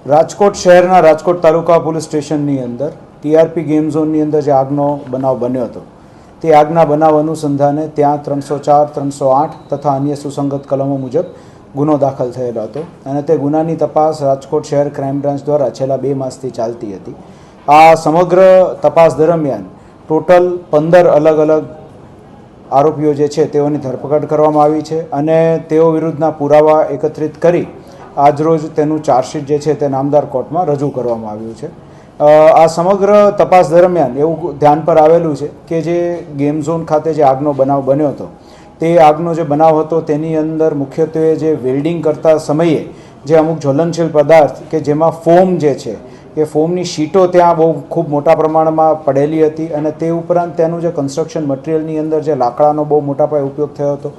રાજકોટ શહેરના રાજકોટ તાલુકા પોલીસ સ્ટેશનની અંદર ટીઆરપી ગેમ ઝોનની અંદર જે આગનો બનાવ બન્યો હતો તે આગના બનાવ અનુસંધાને ત્યાં 304, 308 તથા અન્ય સુસંગત કલમો મુજબ ગુનો દાખલ થયેલો હતો અને તે ગુનાની તપાસ રાજકોટ શહેર ક્રાઇમ બ્રાન્ચ દ્વારા છેલ્લા 2 માસથી ચાલતી હતી. આ સમગ્ર તપાસ દરમિયાન ટોટલ 15 અલગ અલગ આરોપીઓ જે છે તેઓની ધરપકડ કરવામાં આવી છે અને તેઓ વિરુદ્ધના પુરાવા એકત્રિત કરી આજરોજ તેનું ચાર્જશીટ જે છે તે નામદાર કોર્ટમાં રજૂ કરવામાં આવ્યું છે. આ સમગ્ર તપાસ દરમિયાન એવું ધ્યાન પર આવેલું છે કે જે ગેમ ઝોન ખાતે જે આગનો બનાવ બન્યો હતો તે આગનો જે બનાવ હતો તેની અંદર મુખ્યત્વે જે વેલ્ડિંગ કરતા સમયે જે અમુક જ્વલનશીલ પદાર્થ કે જેમાં ફોમ જે છે એ ફોમની શીટો ત્યાં બહુ ખૂબ મોટા પ્રમાણમાં પડેલી હતી અને તે ઉપરાંત તેનું જે કન્સ્ટ્રક્શન મટીરિયલની અંદર જે લાકડાનો બહુ મોટા પાયે ઉપયોગ થયો હતો,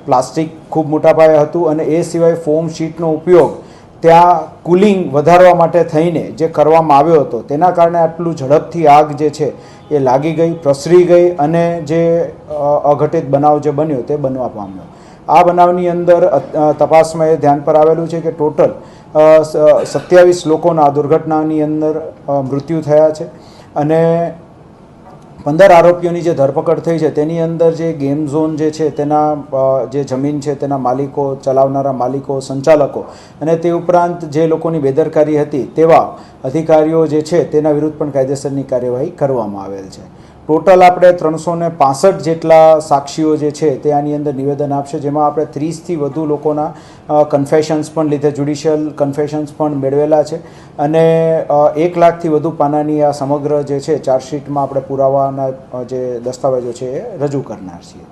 પ્લાસ્ટિક ખૂબ મોટા પાયે હતું અને એ સિવાય ફોમ શીટનો ઉપયોગ ત્યાં કુલિંગ વધારવા માટે થઈને જે કરવામાં આવ્યો હતો તેના કારણે આટલું ઝડપથી આગ જે છે એ લાગી ગઈ, પ્રસરી ગઈ અને જે અઘટિત બનાવ જે બન્યો તે બનવા પામ્યો. આ બનાવની અંદર તપાસમાં એ ધ્યાન પર આવેલું છે કે ટોટલ 27 લોકોના આ દુર્ઘટનાની અંદર મૃત્યુ થયા છે અને 15 આરોપીઓની જે ધરપકડ થઈ છે તેની અંદર જે ગેમ ઝોન જે છે તેના જે જમીન છે તેના માલિકો, ચલાવનારા માલિકો, સંચાલકો અને તે ઉપરાંત જે લોકોની બેદરકારી હતી તેવા અધિકારીઓ જે છે તેના વિરુદ્ધ પણ કાયદેસરની કાર્યવાહી કરવામાં આવેલ છે. ટોટલ આપણે 365 જેટલા સાક્ષીઓ જે છે તે આની અંદર નિવેદન આપશે, જેમાં આપણે 30થી વધુ લોકોના કન્ફેશન્સ પણ લીધે જ્યુડિશિયલ કન્ફેશન્સ પણ મેળવેલા છે અને 1 લાખથી વધુ પાનાની આ સમગ્ર જે છે ચાર્જશીટમાં આપણે પુરાવાના જે દસ્તાવેજો છે એ રજૂ કરનાર છીએ.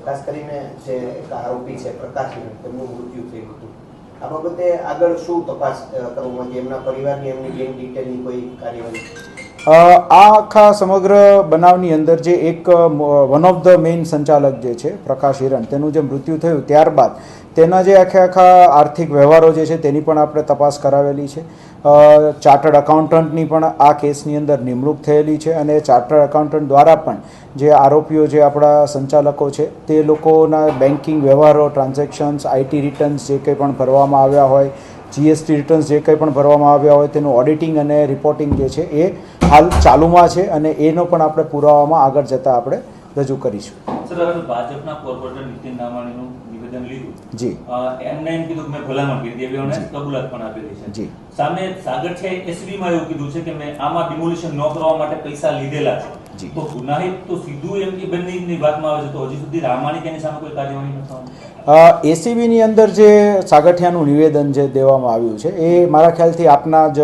ખાસ કરીને જે એક આરોપી છે પ્રકાશ, તેમનું મૃત્યુ થયું હતું, આ બાબતે આગળ શું તપાસ કરવામાં આવી? એમના પરિવારની એમની બેંક ડિટેલની કોઈ કાર્યવાહી? આ આખા સમગ્ર બનાવની અંદર જે એક વન ઓફ ધ મેઇન સંચાલક જે છે પ્રકાશ હિરણ, તેનું જે મૃત્યુ થયું ત્યારબાદ તેના જે આખા આર્થિક વ્યવહારો જે છે તેની પણ આપણે તપાસ કરાવેલી છે. ચાર્ટર્ડ અકાઉન્ટન્ટની પણ આ કેસની અંદર નિમણૂક થયેલી છે અને ચાર્ટર્ડ અકાઉન્ટન્ટ દ્વારા પણ જે આરોપીઓ જે આપણા સંચાલકો છે તે લોકોના બેન્કિંગ વ્યવહારો, ટ્રાન્ઝેક્શન્સ, આઈટી રિટર્ન્સ જે કંઈ પણ ભરવામાં આવ્યા હોય, જીએસટી રિટર્ન્સ જે કંઈ પણ ભરવામાં આવ્યા હોય તેનું ઓડિટિંગ અને રિપોર્ટિંગ જે છે એ હાલ ચાલુમાં છે અને એનો પણ આપણે પુરાવામાં આગળ જતાં આપણે રજૂ કરીશું. સર, ભાજપના કોર્પોરેટર નીતિન નામાણીનું નિવેદન લીધું જી, એમને એમ કીધું કે મેં ભલામણ કરી હતી, એમને કબૂલાત પણ આપેલી છે. જી, સામે સાગર છે એસબીમાં એવું કીધું છે કે મેં આમાં ડિમોલિશન ન કરવા માટે પૈસા લીધેલા છે. તો ગુનાહિત તો સીધું એમ કે બંનેની વાતમાં આવે છે, તો હજી સુધી રામાણી કે એની સામે કોઈ કાર્યવાહી નથી થવાની? એસીબીની અંદર જે સાગઠિયાનું નિવેદન જે દેવામાં આવ્યું છે એ મારા ખ્યાલથી આપના જ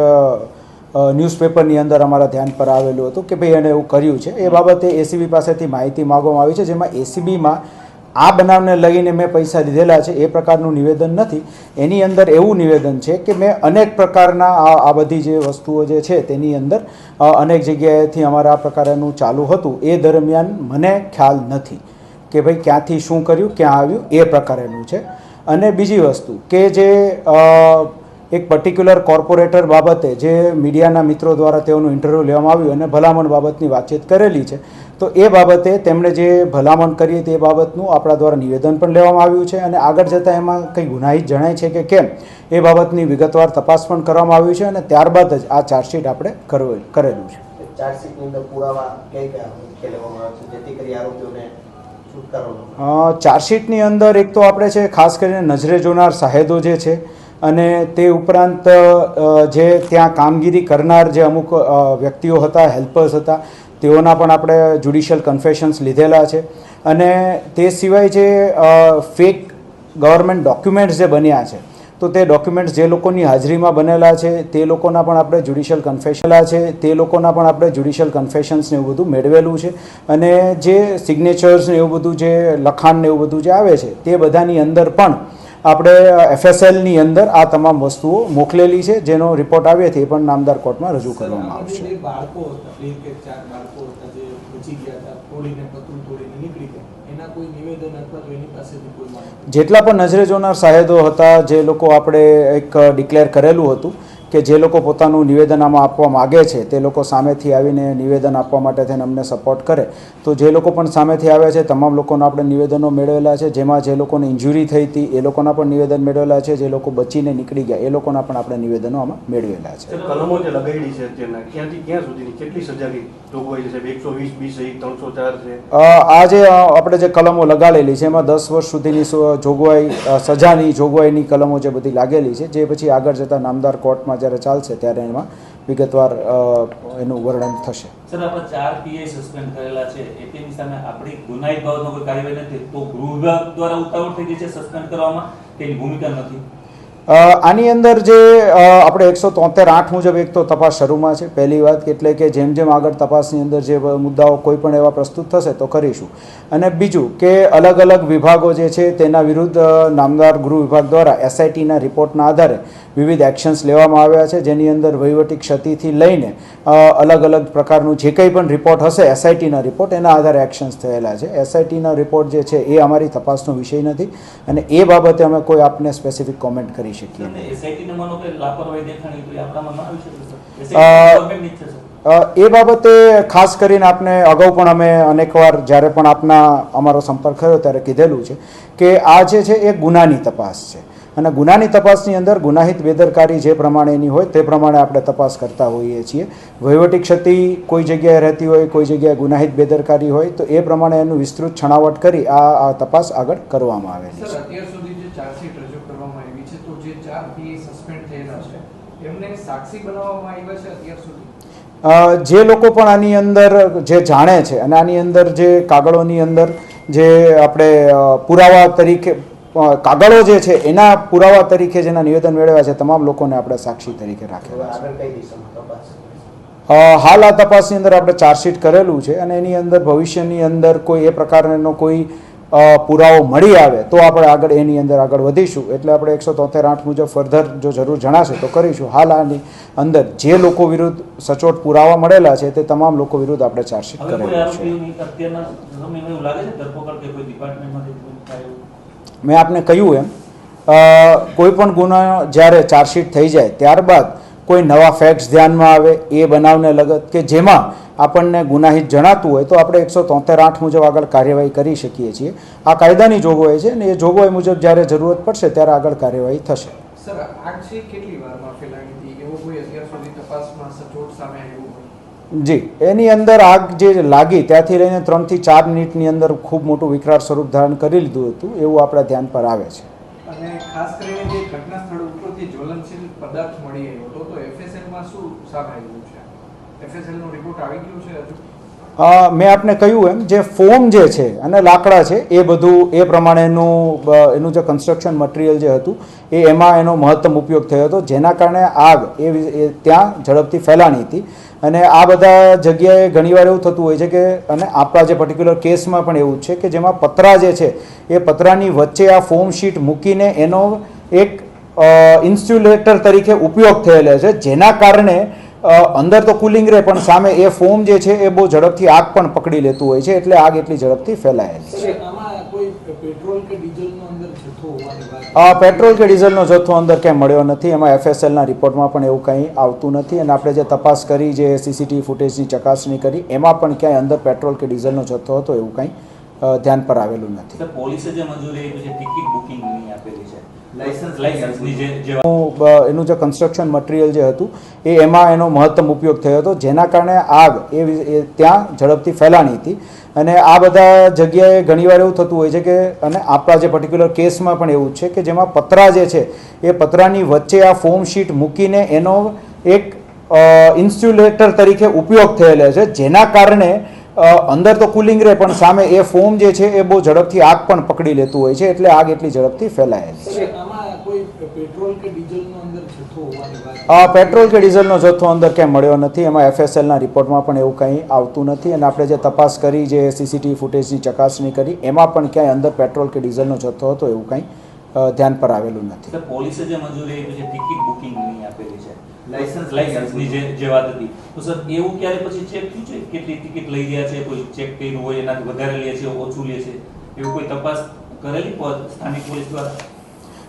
ન્યૂઝપેપરની અંદર અમારા ધ્યાન પર આવેલું હતું કે ભાઈ એણે એવું કર્યું છે. એ બાબતે એસીબી પાસેથી માહિતી માગવામાં આવી છે, જેમાં એસીબીમાં આ બનાવને લઈને મેં પૈસા લીધેલા છે એ પ્રકારનું નિવેદન નથી. એની અંદર એવું નિવેદન છે કે મેં અનેક પ્રકારના આ બધી જે વસ્તુઓ જે છે તેની અંદર અનેક જગ્યાએથી અમારે આ પ્રકારનું ચાલુ હતું. એ દરમિયાન મને ખ્યાલ નથી કે ભાઈ ક્યાંથી શું કર્યું, ક્યાં આવ્યું, એ પ્રકારેનું છે. અને બીજી વસ્તુ કે જે એક પર્ટિક્યુલર કોર્પોરેટર બાબતે જે મીડિયાના મિત્રો દ્વારા તેઓનું ઇન્ટરવ્યૂ લેવામાં આવ્યું અને ભલામણ બાબતની વાતચીત કરેલી છે, તો એ બાબતે તેમણે જે ભલામણ કરી તે બાબતનું આપણા દ્વારા નિવેદન પણ લેવામાં આવ્યું છે અને આગળ જતાં એમાં કંઈ ગુનાહિત જણાય છે કે કેમ એ બાબતની વિગતવાર તપાસ પણ કરવામાં આવી છે અને ત્યારબાદ જ આ ચાર્જશીટ આપણે કરેલું છે. ચાર્જશીટની અંદર પુરાવા કયા લેવામાં આવે છે જેથી કરી આરોપીઓને? ચાર્જશીટની અંદર એક તો આપણે છે ખાસ કરીને નજરે જોનાર સાહેદો જે છે અને તે ઉપરાંત જે ત્યાં કામગીરી કરનાર જે અમુક વ્યક્તિઓ હતા, હેલ્પર્સ હતા, તેઓના પણ આપણે જ્યુડિશિયલ કન્ફેશન્સ લીધેલા છે અને તે સિવાય જે ફેક ગવર્મેન્ટ ડોક્યુમેન્ટ્સ જે બન્યા છે તો તે ડોક્યુમેન્ટ્સ જે લોકોની હાજરીમાં બનેલા છે તે લોકોના પણ આપણે જ્યુડિશિયલ કન્ફેશન્સ ને એવું બધું મેળવેલું છે અને જે સિગ્નેચર્સ ને એવું બધું, જે લખાણ ને એવું બધું જે આવે છે તે બધાની અંદર પણ આપણે એફએસએલની અંદર આ તમામ વસ્તુઓ મોકલેલી છે, જેનો રિપોર્ટ આવે તે પણ નામદાર કોર્ટમાં રજૂ કરવામાં આવશે. જેટલા પણ નજરે જોનાર સાહેદો હતા, જે લોકો આપણે એક ડિક્લેર કરેલું હતું કે જે લોકો પોતાનું નિવેદન આમાં આપવા માગે છે તે લોકો સામેથી આવીને નિવેદન આપવા માટે થઈને અમને સપોર્ટ કરે. તો જે લોકો પણ સામેથી આવ્યા છે તમામ લોકોના આપણે નિવેદનો મેળવેલા છે, જેમાં જે લોકોને ઇન્જુરી થઈ હતી એ લોકોના પણ નિવેદન મેળવેલા છે, જે લોકો બચીને નીકળી ગયા એ લોકોના પણ આપણે નિવેદનો આમાં મેળવેલા છે. કલમો જે લગાવેલી છે અત્યારના ક્યાંથી ક્યાં સુધીની કેટલી સજાની જોગવાઈ છે? 120 બી સહિત 304 છે. આ જે આપણે જે કલમો લગાડેલી છે એમાં 10 વર્ષ સુધીની જોગવાઈ, સજાની જોગવાઈની કલમો જે બધી લાગેલી છે, જે પછી આગળ જતાં નામદાર કોર્ટમાં જ્યારે ચાલશે ત્યારે એમાં વિગતવાર એનું વર્ણન થશે. સર, આપણે 4 પીઆઈ સસ્પેન્ડ કરેલા છે, તેની સામે આપણી ગુનાહિત બાબતનો કોઈ કાર્યવાહી નથી, તો ગૃહ વિભાગ દ્વારા ઉતાવળ થઈ ગઈ છે સસ્પેન્ડ કરવામાં, તેની ભૂમિકા નથી? આની અંદર જે આપણે 173(8) મુજબ એક તો તપાસ શરૂમાં છે પહેલી વાત, એટલે કે જેમ જેમ આગળ તપાસની અંદર જે મુદ્દાઓ કોઈ પણ એવા પ્રસ્તુત થશે તો કરીશું. અને બીજું કે અલગ અલગ વિભાગો જે છે તેના વિરુદ્ધ નામદાર ગૃહ વિભાગ દ્વારા એસઆઈટીના રિપોર્ટના આધારે વિવિધ એક્શન્સ લેવામાં આવ્યા છે, જેની અંદર વહીવટી ક્ષતિથી લઈને અલગ અલગ પ્રકારનું જે કંઈ પણ રિપોર્ટ હશે એસઆઈટીના રિપોર્ટ એના આધારે એક્શન્સ થયેલા છે. એસઆઈટીના રિપોર્ટ જે છે એ અમારી તપાસનો વિષય નથી અને એ બાબતે અમે કોઈ આપને સ્પેસિફિક કોમેન્ટ કરી શકીએ નહીં. એ બાબતે ખાસ કરીને આપને અગાઉ પણ અમે અનેકવાર જ્યારે પણ અમારો સંપર્ક થયો ત્યારે કીધેલું છે કે આ જે છે એ ગુનાની તપાસ છે અને ગુનાની તપાસની અંદર ગુનાહિત બેદરકારી જે પ્રમાણેની હોય તે પ્રમાણે આપણે તપાસ કરતા હોઈએ છીએ. વહીવટી ક્ષતિ કોઈ જગ્યાએ રહેતી હોય, કોઈ જગ્યાએ ગુનાહિત બેદરકારી હોય તો એ પ્રમાણે એનું વિસ્તૃત છણાવટ કરી આ તપાસ આગળ કરવામાં આવેલી છે. અત્યાર સુધી જે ચાર્જશીટ રજૂ કરવામાં આવી છે, તો જે 4 પીઆઈ સસ્પેન્ડ થયેલા છે એમને સાક્ષી બનાવવામાં આવ્યા છે અત્યાર સુધી? જે લોકો પણ આની અંદર જે જાણે છે અને આની અંદર જે કાગળોની અંદર જે આપણે પુરાવા તરીકે કાગળો જે છે એના પુરાવા તરીકે જેના નિવેદન મેળવ્યા છે તમામ લોકોને આપણે સાક્ષી તરીકે રાખેલા છે. આગળ કઈ દિશામાં તપાસ? હાલ આ તપાસની અંદર આપણે ચાર્જશીટ કરેલું છે અને એની અંદર ભવિષ્યની અંદર કોઈ એ પ્રકારનો કોઈ પુરાવો મળી આવે તો આપણે આગળ એની અંદર આગળ વધીશું. એટલે આપણે 173(8) મુજબ ફર્ધર જો જરૂર જણાશે તો કરીશું. હાલ આની અંદર જે લોકો વિરુદ્ધ સચોટ પુરાવા મળેલા છે તે તમામ લોકો વિરુદ્ધ આપણે ચાર્જશીટ કરેલું છે. મેં આપને કહ્યું એમ કોઈ પણ ગુનો જ્યારે ચાર્જશીટ થઈ જાય ત્યારબાદ કોઈ નવા ફેક્ટ્સ ધ્યાનમાં આવે એ બનાવને લગત કે જેમાં આપણને ગુનાહિત જણાતું હોય તો આપણે 173(8) મુજબ આગળ કાર્યવાહી કરી શકીએ છીએ. આ કાયદાની જોગવાઈ છે અને એ જોગવાઈ મુજબ જ્યારે જરૂરત પડશે ત્યારે આગળ કાર્યવાહી થશે. સર, આગ છે કેટલી વારમાં ફેલાણી હતી એવું કોઈ અત્યાર સુધી તપાસમાં સચોટ સામે આવ્યું હોય? જી, એની અંદર આગ જે લાગી ત્યાંથી લઈને 3 થી 4 મિનિટની અંદર ખૂબ મોટું વિકરાળ સ્વરૂપ ધારણ કરી લીધું હતું એવું આપણા ધ્યાન પર આવે છે. અને ખાસ કરીને જે ઘટના સ્થળ ઉપરથી જ્વલનશીલ પદાર્થ મળી આવ્યો તો એફએસએલમાં શું સામે આવ્યું છે? એફએસએલનો રિપોર્ટ આવી ગયો છે હજુ? મેં આપને કહ્યું એમ જે ફોમ જે છે અને લાકડા છે એ બધું એ પ્રમાણેનું એનું જે કન્સ્ટ્રક્શન મટીરિયલ જે હતું એમાં એનો મહત્તમ ઉપયોગ થયો હતો, જેના કારણે આગ એ ત્યાં ઝડપથી ફેલાણી હતી. અને આ બધા જગ્યાએ ઘણીવાર એવું થતું હોય છે કે અને આપણા જે પર્ટિક્યુલર કેસમાં પણ એવું છે કે જેમાં પતરા જે છે એ પતરાની વચ્ચે આ ફોમ શીટ મૂકીને એનો એક ઇન્સ્યુલેટર તરીકે ઉપયોગ થયેલો છે, જેના કારણે અંદર તો કુલિંગ રહે પણ સામે એ ફોમ જે છે એ બહુ ઝડપથી આગ પણ પકડી લેતું હોય છે, એટલે આગ એટલી ઝડપથી ફેલાયેલી છે. પેટ્રોલ કે ડીઝલનો અંદર જથ્થો હોવાની વાત? પેટ્રોલ કે ડીઝલનો જથ્થો અંદર ક્યાંય મળ્યો નથી. એમાં એફએસએલના રિપોર્ટમાં પણ એવું કંઈ આવતું નથી અને આપણે જે તપાસ કરી, જે સીસીટીવી ફૂટેજની ચકાસણી કરી એમાં પણ ક્યાંય અંદર પેટ્રોલ કે ડીઝલનો જથ્થો હતો એવું કંઈ ધ્યાન પર આવેલું નથી. પોલીસે જે મંજૂરી આપી છે ટિકિટ બુકિંગ નહીં આપેલી છે, એનું જે કન્સ્ટ્રક્શન મટીરિયલ જે હતું એમાં એનો મહત્તમ ઉપયોગ થયો હતો, જેના કારણે આગ એ ત્યાં ઝડપથી ફેલાણી હતી. અને આ બધા જગ્યાએ ઘણીવાર એવું થતું હોય છે કે અને આપણા જે પર્ટિક્યુલર કેસમાં પણ એવું છે કે જેમાં પતરા જે છે એ પતરાની વચ્ચે આ ફોમ શીટ મૂકીને એનો એક ઇન્સ્યુલેટર તરીકે ઉપયોગ થયેલો છે, જેના કારણે અંદર તો કુલિંગ રહે પણ સામે એ ફોમ જે છે એ બહુ ઝડપથી આગ પણ પકડી લેતું હોય છે, એટલે આગ એટલી ઝડપથી ફેલાયેલી છે. પેટ્રોલ કે ડીઝલનો જથ્થો અંદર ક્યાંય મળ્યો નથી. એમાં એફએસએલના રિપોર્ટમાં પણ એવું કંઈ આવતું નથી અને આપણે જે તપાસ કરી, જે સીસીટીવી ફૂટેજની ચકાસણી કરી એમાં પણ ક્યાંય અંદર પેટ્રોલ કે ડીઝલનો જથ્થો હતો એવું કંઈ ધ્યાન પર આવેલું નથી. પોલીસે જે મંજૂરી આપી છે ટિકિટ બુકિંગ નહીં આપેલી છે, લાયસન્સની જે વાત હતી, તો સર એવું ક્યારે પછી ચેક થયું છે કેટલી ટિકિટ લઈ ગયા છે, કોઈ ચેક કર્યું હોય એનાથી વધારે લે છે ઓછું લે છે, એવું કોઈ તપાસ કરેલી સ્થાનિક પોલીસ દ્વારા?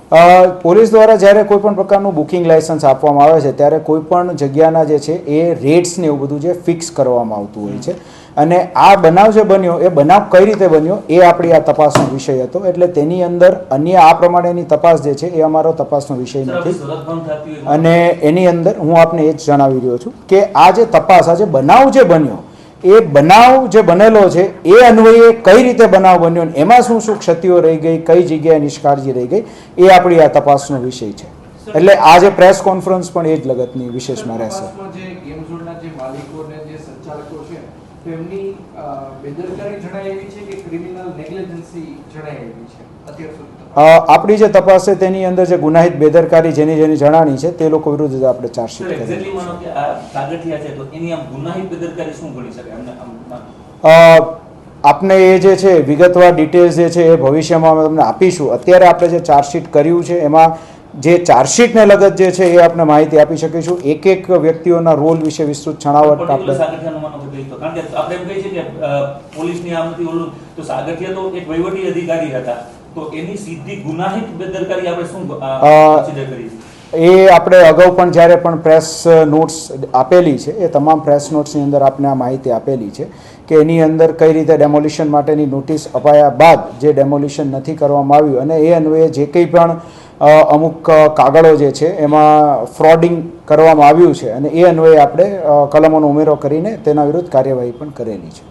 પોલીસ દ્વારા જ્યારે કોઈ પણ પ્રકારનું બુકિંગ લાયસન્સ આપવામાં આવે છે ત્યારે કોઈ પણ જગ્યાના જે છે એ રેટ્સ ને એવું બધું જે ફિક્સ કરવામાં આવતું હોય છે અને આ બનાવ જે બન્યો એ બનાવ કઈ રીતે બન્યો એ આપણી આ તપાસનો વિષય હતો. એટલે તેની અંદર અન્ય આ પ્રમાણેની તપાસ જે છે એ અમારો તપાસનો વિષય નથી અને એની અંદર હું આપને એ જ જણાવી રહ્યો છું કે આ જે તપાસ આ જે બનાવ જે બન્યો એ બનાવ જે બનેલો છે એ અન્વયે કઈ રીતે બનાવ બન્યો અને એમાં શું શું ક્ષતિઓ રહી ગઈ, કઈ જગ્યાએ નિષ્કાળજી રહી ગઈ એ આપણી આ તપાસનો વિષય છે. એટલે આ જે પ્રેસ કોન્ફરન્સ પણ એ જ લગતની વિશેષમાં રહેશે. તપાસમાં જે ગેમ ઝોનના જે માલિકો અને જે સંચાલકો છે તેમની બેદરકારી જણાઈ આવી છે કે ક્રિમિનલ નેગ્લિજન્સી જણાઈ આવી છે અત્યાર સુધી? આપણી જે તપાસ છે તેની અંદર જે ગુનાહિત બેદરકારી જેની જેની જણાણી છે તે લોકો વિરુદ્ધ આપણે ચાર્જશીટ કરી એક્ઝેક્ટલી માનો કે આ કાગળિયા છે તો એની આમ ગુનાહિત બેદરકારી શું ગણી શકાય? આપને એ જે છે વિગતવાર ડિટેલ્સ જે છે એ ભવિષ્યમાં અમે તમને આપીશું. અત્યારે આપણે જે ચાર્જશીટ કર્યું છે એમાં જે ચાર્જશીટને લગત જે છે એ આપણે માહિતી આપી શકીશું. એક એક વ્યક્તિઓના રોલ વિશે વિસ્તૃત છણાવટ આપણે કારણ કે આપણે એમ કહીએ છીએ કે પોલીસની આમ નથી ઓલું, તો સાગઠિયા તો એક વહીવટી અધિકારી હતા, તો એની સીધી ગુનાહિત બેદરકારી આપણે શું કન્સિડર કરી? એ આપણે અગાઉ પણ જ્યારે પણ પ્રેસ નોટ્સ આપેલી છે એ તમામ પ્રેસ નોટ્સની અંદર આપણે આ માહિતી આપેલી છે કે એની અંદર કઈ રીતે ડેમોલિશન માટેની નોટિસ અપાયા બાદ જે ડેમોલિશન નથી કરવામાં આવ્યું અને એ અન્વયે જે કંઈ પણ અમુક કાગળો જે છે એમાં ફ્રોડિંગ કરવામાં આવ્યું છે અને એ અન્વયે આપણે કલમોનો ઉમેરો કરીને તેના વિરુદ્ધ કાર્યવાહી પણ કરેલી છે.